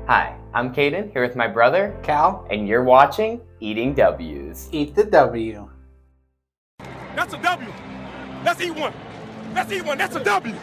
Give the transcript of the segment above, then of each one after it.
Hi, I'm Caden, here with my brother, Cal, and you're watching Eating W's. eat the W. That's a W. Let's eat one. Let's eat one. That's a W.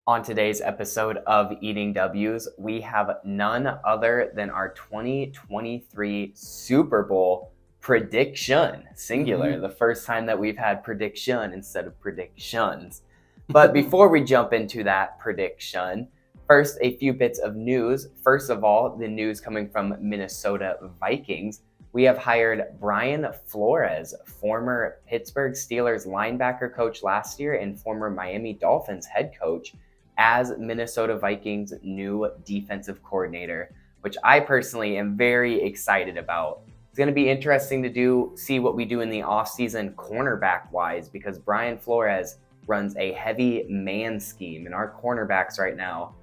On today's episode of Eating W's, we have none other than our 2023 Super Bowl prediction, singular, the first time that we've had prediction instead of predictions. But before we jump into that prediction, first, a few bits of news. First of all, the news coming from Minnesota Vikings. We have hired Brian Flores, former Pittsburgh Steelers linebacker coach last year and former Miami Dolphins head coach, as Minnesota Vikings' new defensive coordinator, which I personally am very excited about. It's going to be interesting to see what we do in the offseason cornerback-wise, because Brian Flores runs a heavy man scheme, and our cornerbacks right now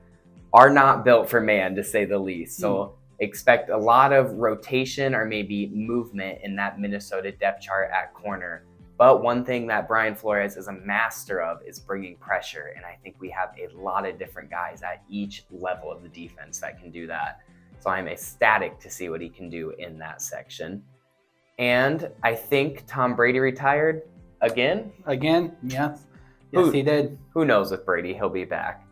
are not built for man, to say the least. So expect a lot of rotation or maybe movement in that Minnesota depth chart at corner. But one thing that Brian Flores is a master of is bringing pressure. And I think we have a lot of different guys at each level of the defense that can do that. So I'm ecstatic to see what he can do in that section. And I think Tom Brady retired again. Again, yes. Yes, he did. Who knows with Brady? He'll be back.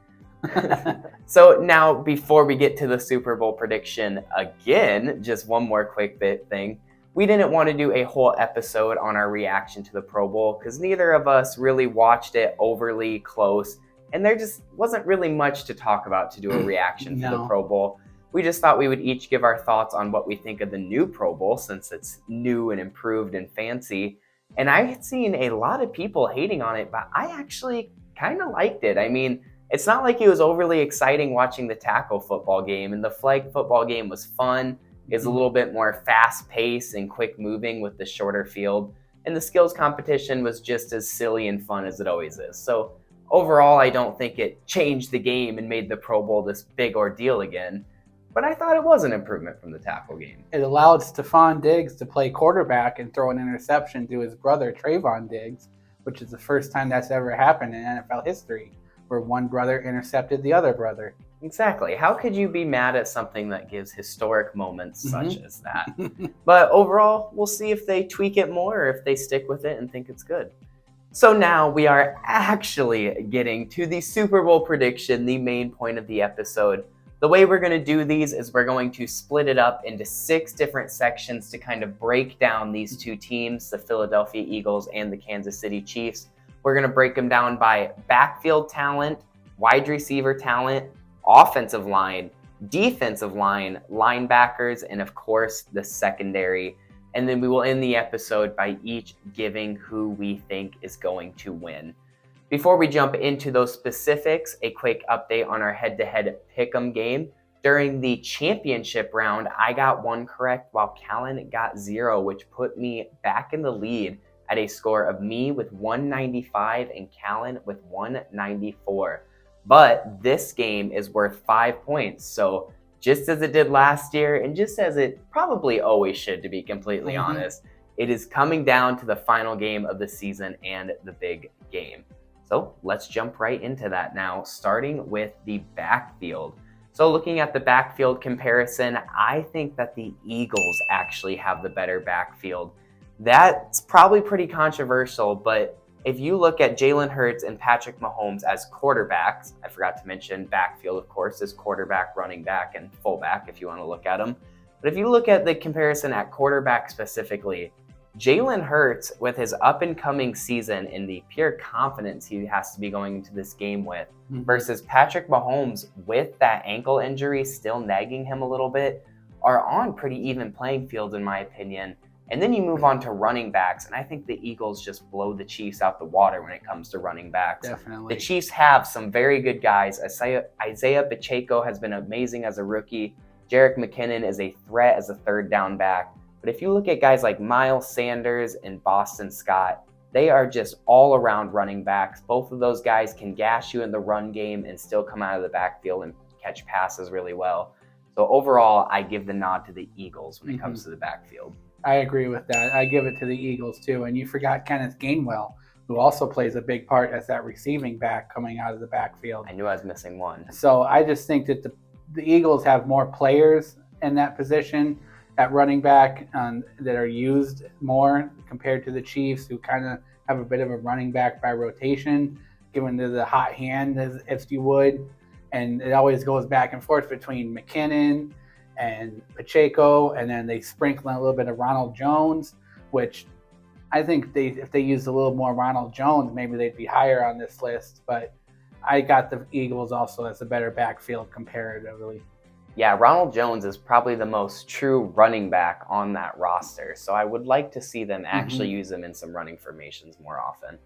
So now, before we get to the Super Bowl prediction again, just one more quick thing. We didn't want to do a whole episode on our reaction to the Pro Bowl because neither of us really watched it overly close, and there just wasn't really much to talk about to do a reaction to the Pro Bowl. We just thought we would each give our thoughts on what we think of the new Pro Bowl, since it's new and improved and fancy. And I had seen a lot of people hating on it, but I actually kind of liked it. I mean, it's not like it was overly exciting watching the tackle football game, and the flag football game was fun. It's a little bit more fast-paced and quick-moving with the shorter field, and the skills competition was just as silly and fun as it always is. So overall, I don't think it changed the game and made the Pro Bowl this big ordeal again, but I thought it was an improvement from the tackle game. It allowed Stephon Diggs to play quarterback and throw an interception to his brother, Trayvon Diggs, which is the first time that's ever happened in NFL history, where one brother intercepted the other brother. Exactly. How could you be mad at something that gives historic moments such as that? But overall, we'll see if they tweak it more or if they stick with it and think it's good. So now we are actually getting to the Super Bowl prediction, the main point of the episode. The way we're going to do these is we're going to split it up into 6 different sections to kind of break down these two teams, the Philadelphia Eagles and the Kansas City Chiefs. We're going to break them down by backfield talent, wide receiver talent, offensive line, defensive line, linebackers, and of course the secondary. And then we will end the episode by each giving who we think is going to win. Before we jump into those specifics, a quick update on our head-to-head pick'em game. During the championship round, I got 1 correct while Callan got 0, which put me back in the lead at a score of me with 195 and Callan with 194. But this game is worth 5 points. So just as it did last year, and just as it probably always should, to be completely honest, it is coming down to the final game of the season and the big game. So let's jump right into that now, starting with the backfield. So looking at the backfield comparison, I think that the Eagles actually have the better backfield. That's probably pretty controversial, but if you look at Jalen Hurts and Patrick Mahomes as quarterbacks, I forgot to mention backfield, of course, is quarterback, running back, and fullback if you want to look at them. But if you look at the comparison at quarterback specifically, Jalen Hurts, with his up-and-coming season and the pure confidence he has to be going into this game with, versus Patrick Mahomes with that ankle injury still nagging him a little bit, are on pretty even playing field in my opinion. And then you move on to running backs, and I think the Eagles just blow the Chiefs out the water when it comes to running backs. Definitely. The Chiefs have some very good guys. Isaiah Pacheco has been amazing as a rookie. Jerick McKinnon is a threat as a third down back. But if you look at guys like Miles Sanders and Boston Scott, they are just all-around running backs. Both of those guys can gash you in the run game and still come out of the backfield and catch passes really well. So overall, I give the nod to the Eagles when it comes to the backfield. I agree with that. I give it to the Eagles too. And you forgot Kenneth Gainwell, who also plays a big part as that receiving back coming out of the backfield. I knew I was missing one. So I just think that the Eagles have more players in that position at running back that are used more compared to the Chiefs, who kind of have a bit of a running back by rotation, given to the hot hand, as you would. And it always goes back and forth between McKinnon and Pacheco, and then they sprinkle in a little bit of Ronald Jones, which I think if they used a little more Ronald Jones, maybe they'd be higher on this list. But I got the Eagles also as a better backfield comparatively. Yeah, Ronald Jones is probably the most true running back on that roster, so I would like to see them actually use him in some running formations more often.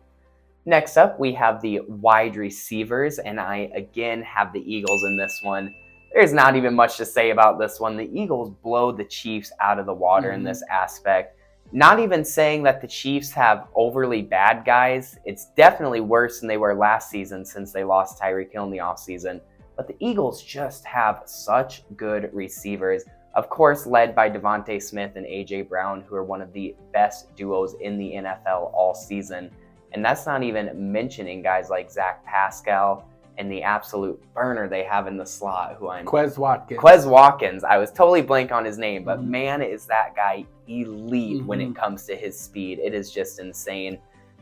Next up, we have the wide receivers, and I again have the Eagles in this one. There's not even much to say about this one. The Eagles blow the Chiefs out of the water in this aspect. Not even saying that the Chiefs have overly bad guys. It's definitely worse than they were last season since they lost Tyreek Hill in the offseason. But the Eagles just have such good receivers. Of course, led by Devontae Smith and A.J. Brown, who are one of the best duos in the NFL all season. And that's not even mentioning guys like Zach Pascal and the absolute burner they have in the slot, who I'm... Quez Watkins. Quez Watkins. I was totally blank on his name, but man, is that guy elite when it comes to his speed. It is just insane.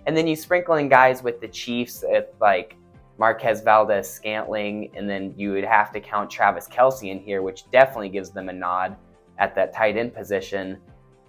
And then you sprinkle in guys with the Chiefs, like Marquez Valdez-Scantling, and then you would have to count Travis Kelce in here, which definitely gives them a nod at that tight end position.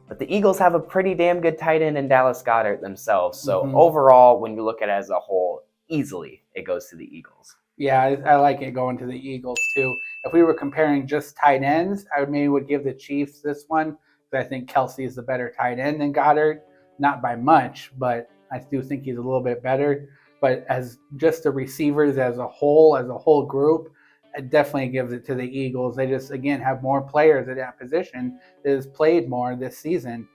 But the Eagles have a pretty damn good tight end in Dallas Goedert themselves. So overall, when you look at it as a whole, easily it goes to the Eagles. Yeah, I like it going to the Eagles too. If we were comparing just tight ends, I would give the Chiefs this one, because I think Kelce is the better tight end than Goddard. Not by much, but I do think he's a little bit better. But as just the receivers as a whole group, it definitely gives it to the Eagles. They just, again, have more players at that position that has played more this season.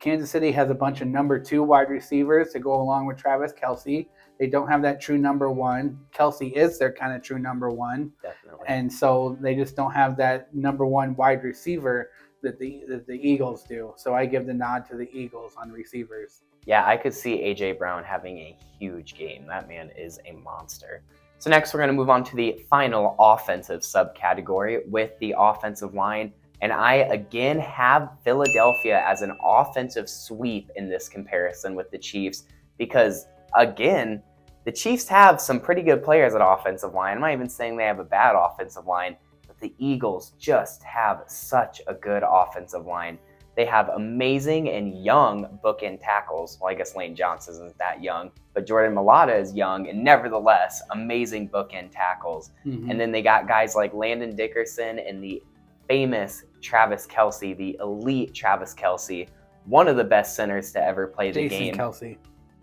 Kansas City has a bunch of number 2 wide receivers to go along with Travis Kelce. They don't have that true number 1. Kelce is their kind of true number 1. Definitely. And so they just don't have that number 1 wide receiver that the Eagles do. So I give the nod to the Eagles on receivers. Yeah, I could see A.J. Brown having a huge game. That man is a monster. So next we're going to move on to the final offensive subcategory with the offensive line. And I again have Philadelphia as an offensive sweep in this comparison with the Chiefs, because again, the Chiefs have some pretty good players at offensive line. I'm not even saying they have a bad offensive line, but the Eagles just have such a good offensive line. They have amazing and young bookend tackles. Well, I guess Lane Johnson isn't that young, but Jordan Mailata is young, and nevertheless, amazing bookend tackles. And then they got guys like Landon Dickerson and the famous Travis Kelce, the elite Travis Kelce, one of the best centers to ever play the game. Jason Kelce.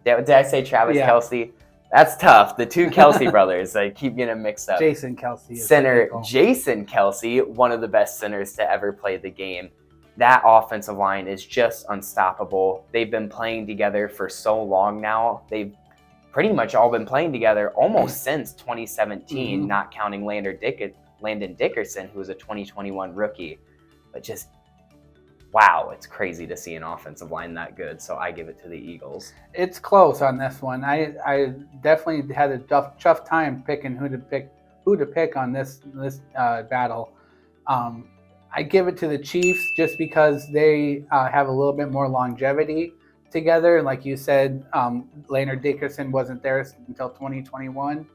Did I say Travis Kelce? That's tough. The two Kelce brothers. I keep getting them mixed up. Jason Kelce. Center Jason Kelce, one of the best centers to ever play the game. That offensive line is just unstoppable. They've been playing together for so long now. They've pretty much all been playing together almost since 2017, not counting Landon Dickerson, who was a 2021 rookie. But just, wow, it's crazy to see an offensive line that good. So I give it to the Eagles. It's close on this one. I definitely had a tough time picking who to pick on this battle. I give it to the Chiefs just because they have a little bit more longevity together. Like you said, Landon Dickerson wasn't there until 2021.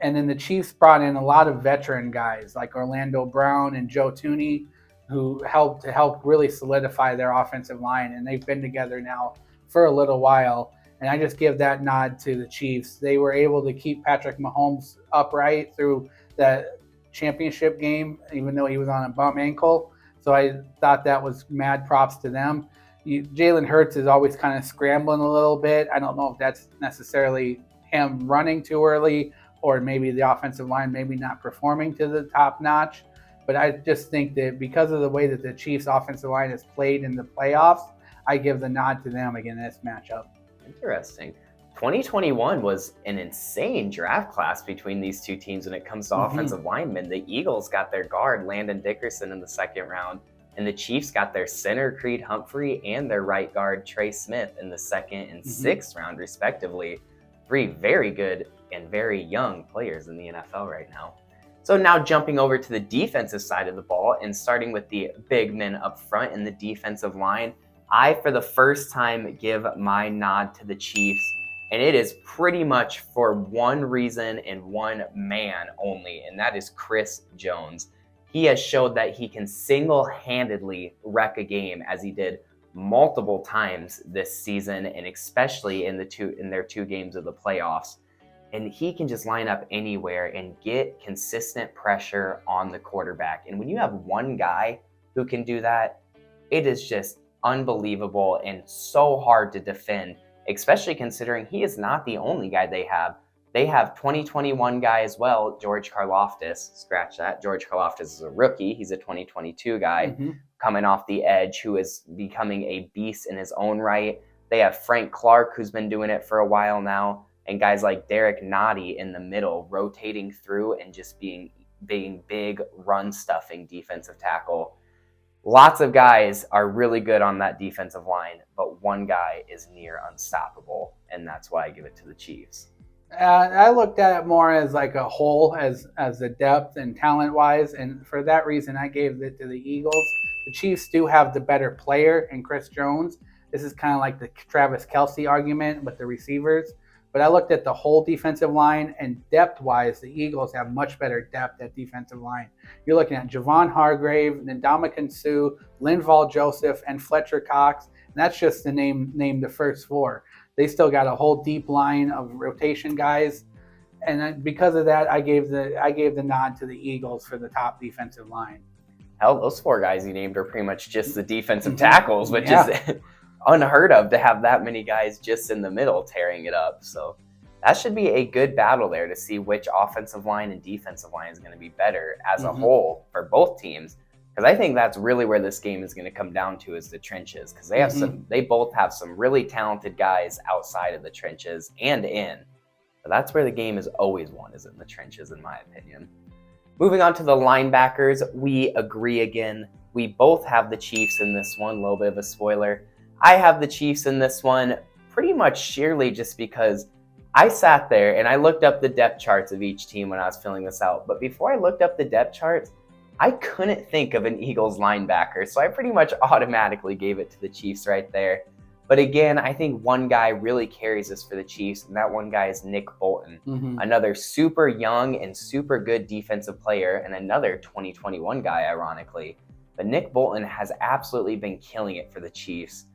And then the Chiefs brought in a lot of veteran guys like Orlando Brown and Joe Thuney, who helped really solidify their offensive line. And they've been together now for a little while. And I just give that nod to the Chiefs. They were able to keep Patrick Mahomes upright through that championship game, even though he was on a bum ankle. So I thought that was mad props to them. Jalen Hurts is always kind of scrambling a little bit. I don't know if that's necessarily him running too early, or maybe the offensive line maybe not performing to the top notch. But I just think that because of the way that the Chiefs offensive line has played in the playoffs, I give the nod to them again in this matchup. Interesting. 2021 was an insane draft class between these two teams when it comes to offensive linemen. The Eagles got their guard, Landon Dickerson, in the second round, and the Chiefs got their center, Creed Humphrey, and their right guard, Trey Smith, in the second and sixth round, respectively. 3 very good and very young players in the NFL right now. So now jumping over to the defensive side of the ball and starting with the big men up front in the defensive line, I, for the first time, give my nod to the Chiefs. And it is pretty much for one reason and one man only, and that is Chris Jones. He has showed that he can single-handedly wreck a game, as he did multiple times this season, and especially in their 2 games of the playoffs. And he can just line up anywhere and get consistent pressure on the quarterback. And when you have one guy who can do that, it is just unbelievable and so hard to defend, especially considering he is not the only guy they have. They have 2021 guy as well, George Karlaftis. Scratch that. George Karlaftis is a rookie. He's a 2022 guy coming off the edge who is becoming a beast in his own right. They have Frank Clark, who's been doing it for a while now, and guys like Derek Nottie in the middle, rotating through and just being big run-stuffing defensive tackle. Lots of guys are really good on that defensive line, but one guy is near unstoppable, and that's why I give it to the Chiefs. I looked at it more as like a whole, as the depth and talent-wise, and for that reason, I gave it to the Eagles. The Chiefs do have the better player in Chris Jones. This is kind of like the Travis Kelce argument with the receivers. But I looked at the whole defensive line, and depth-wise, the Eagles have much better depth at defensive line. You're looking at Javon Hargrave, Ndamukong Suh, Linval Joseph, and Fletcher Cox. And that's just to name the first 4. They still got a whole deep line of rotation guys, and because of that, I gave the nod to the Eagles for the top defensive line. Hell, those 4 guys you named are pretty much just the defensive tackles, which is unheard of to have that many guys just in the middle tearing it up. So that should be a good battle there to see which offensive line and defensive line is going to be better as a whole for both teams. Because I think that's really where this game is going to come down to, is the trenches. Because they have they both have some really talented guys outside of the trenches and in. But that's where the game is always won, is in the trenches, in my opinion. Moving on to the linebackers, we agree again. We both have the Chiefs in this one. A little bit of a spoiler. I have the Chiefs in this one pretty much sheerly just because I sat there and I looked up the depth charts of each team when I was filling this out. But before I looked up the depth charts, I couldn't think of an Eagles linebacker. So I pretty much automatically gave it to the Chiefs right there. But again, I think one guy really carries this for the Chiefs, and that one guy is Nick Bolton. Another super young and super good defensive player, and another 2021 guy, ironically. But Nick Bolton has absolutely been killing it for the Chiefs.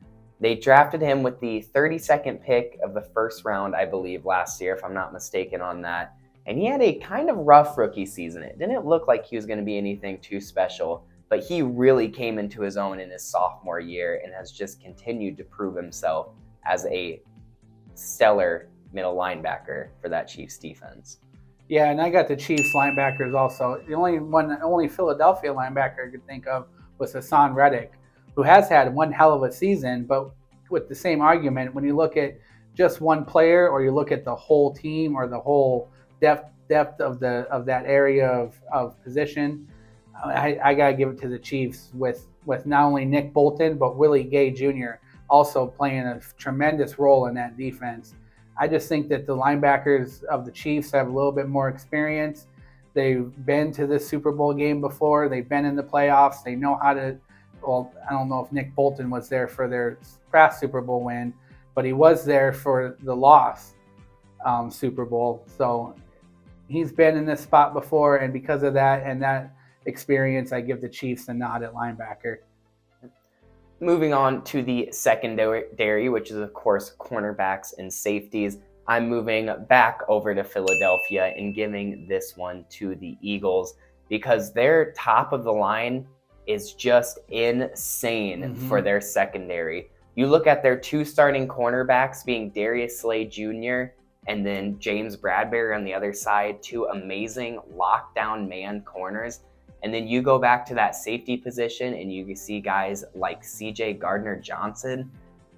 They drafted him with the 32nd pick of the first round, I believe, last year, if I'm not mistaken on that. And he had a kind of rough rookie season. It didn't look like he was going to be anything too special, but he really came into his own in his sophomore year and has just continued to prove himself as a stellar middle linebacker for that Chiefs defense. Yeah, and I got the Chiefs linebackers also. The only Philadelphia linebacker I could think of was Hassan Reddick, who has had one hell of a season, but with the same argument, when you look at just one player or you look at the whole team or the whole depth of that area of position, I gotta give it to the Chiefs with not only Nick Bolton but Willie Gay Jr. also playing a tremendous role in that defense. I just think that the linebackers of the Chiefs have a little bit more experience. They've been to the Super Bowl game before. They've been in the playoffs. They know how to. Well, I don't know if Nick Bolton was there for their past Super Bowl win, but he was there for the loss Super Bowl. So he's been in this spot before, and because of that and that experience, I give the Chiefs a nod at linebacker. Moving on to the secondary, which is, of course, cornerbacks and safeties. I'm moving back over to Philadelphia and giving this one to the Eagles because their top of the line is just insane for their secondary. You look at their 2 starting cornerbacks being Darius Slay Jr. and then James Bradbury on the other side, 2 amazing lockdown man corners. And then you go back to that safety position and you see guys like CJ Gardner-Johnson.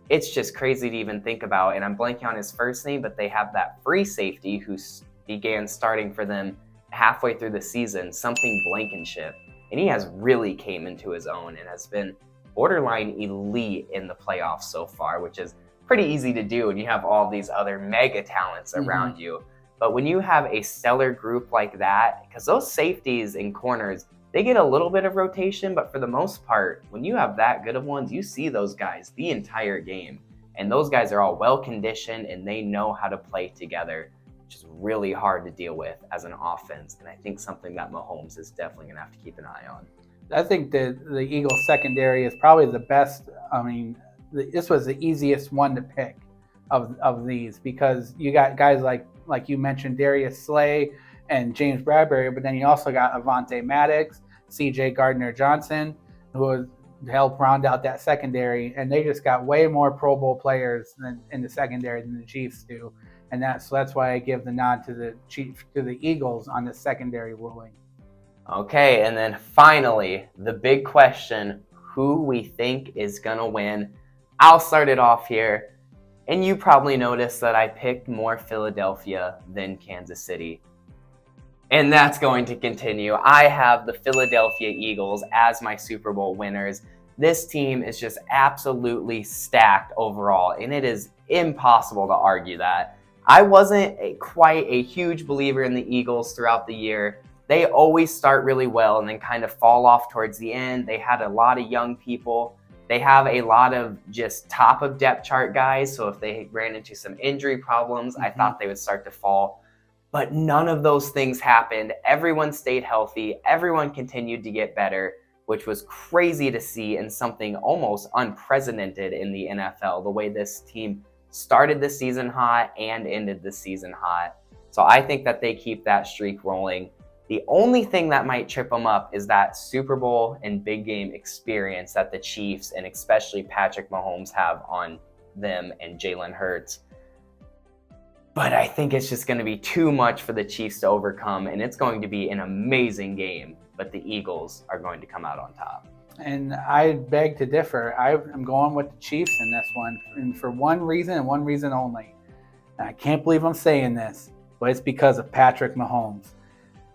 It's just crazy to even think about. And I'm blanking on his first name, but they have that free safety who began starting for them halfway through the season, something Blankenship. And he has really came into his own and has been borderline elite in the playoffs so far, which is pretty easy to do. And you have all these other mega talents around you. But when you have a stellar group like that, because those safeties and corners, they get a little bit of rotation, but for the most part, when you have that good of ones, you see those guys the entire game. And those guys are all well conditioned and they know how to play together, which is really hard to deal with as an offense. And I think something that Mahomes is definitely going to have to keep an eye on. I think that the Eagles secondary is probably the best. I mean, this was the easiest one to pick of these, because you got guys like you mentioned, Darius Slay and James Bradbury, but then you also got Avonte Maddox, C.J. Gardner-Johnson, who helped round out that secondary, and they just got way more Pro Bowl players in the secondary than the Chiefs do, and that's why I give the nod to the Eagles on the secondary ruling. Okay, and then finally, the big question, who we think is gonna win. I'll start it off here, and you probably noticed that I picked more Philadelphia than Kansas City. And that's going to continue. I have the Philadelphia Eagles as my Super Bowl winners. This team is just absolutely stacked overall, and it is impossible to argue that. I wasn't quite a huge believer in the Eagles throughout the year. They always start really well and then kind of fall off towards the end. They had a lot of young people. They have a lot of just top of depth chart guys. So if they ran into some injury problems, I thought they would start to fall. But none of those things happened. Everyone stayed healthy. Everyone continued to get better, which was crazy to see and something almost unprecedented in the NFL, the way this team started the season hot and ended the season hot. So I think that they keep that streak rolling. The only thing that might trip them up is that Super Bowl and big game experience that the Chiefs and especially Patrick Mahomes have on them and Jalen Hurts. But I think it's just going to be too much for the Chiefs to overcome, and it's going to be an amazing game, but the Eagles are going to come out on top. And I beg to differ. I'm going with the Chiefs in this one, and for one reason and one reason only. And I can't believe I'm saying this, but it's because of Patrick Mahomes.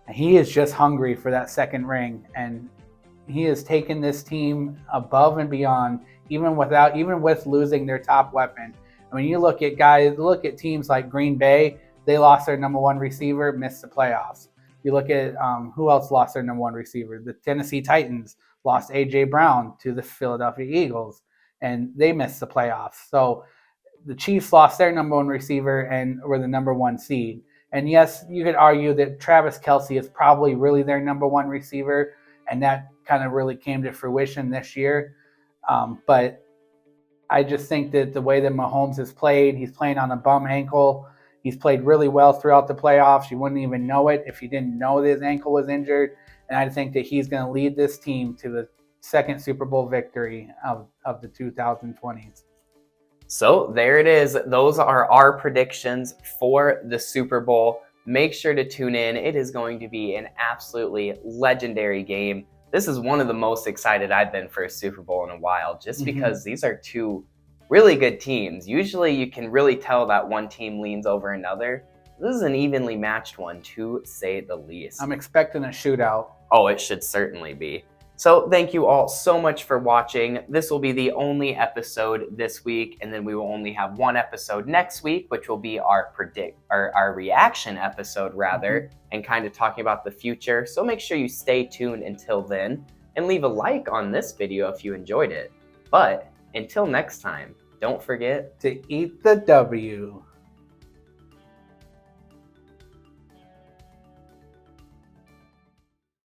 And he is just hungry for that second ring, and he has taken this team above and beyond, even with losing their top weapon. I mean, you look at teams like Green Bay, they lost their number one receiver, missed the playoffs. You look at who else lost their number one receiver? The Tennessee Titans lost A.J. Brown to the Philadelphia Eagles, and they missed the playoffs. So the Chiefs lost their number one receiver and were the number one seed. And yes, you could argue that Travis Kelce is probably really their number one receiver, and that kind of really came to fruition this year. But I just think that the way that Mahomes has played, he's playing on a bum ankle. He's played really well throughout the playoffs. You wouldn't even know it if you didn't know that his ankle was injured. And I think that he's going to lead this team to the second Super Bowl victory of the 2020s. So there it is. Those are our predictions for the Super Bowl. Make sure to tune in. It is going to be an absolutely legendary game. This is one of the most excited I've been for a Super Bowl in a while, just because these are two really good teams. Usually you can really tell that one team leans over another. This is an evenly matched one, to say the least. I'm expecting a shootout. Oh, it should certainly be. So thank you all so much for watching. This will be the only episode this week, and then we will only have one episode next week, which will be our reaction episode rather, and kind of talking about the future. So make sure you stay tuned until then, and leave a like on this video if you enjoyed it. But until next time, don't forget to eat the W.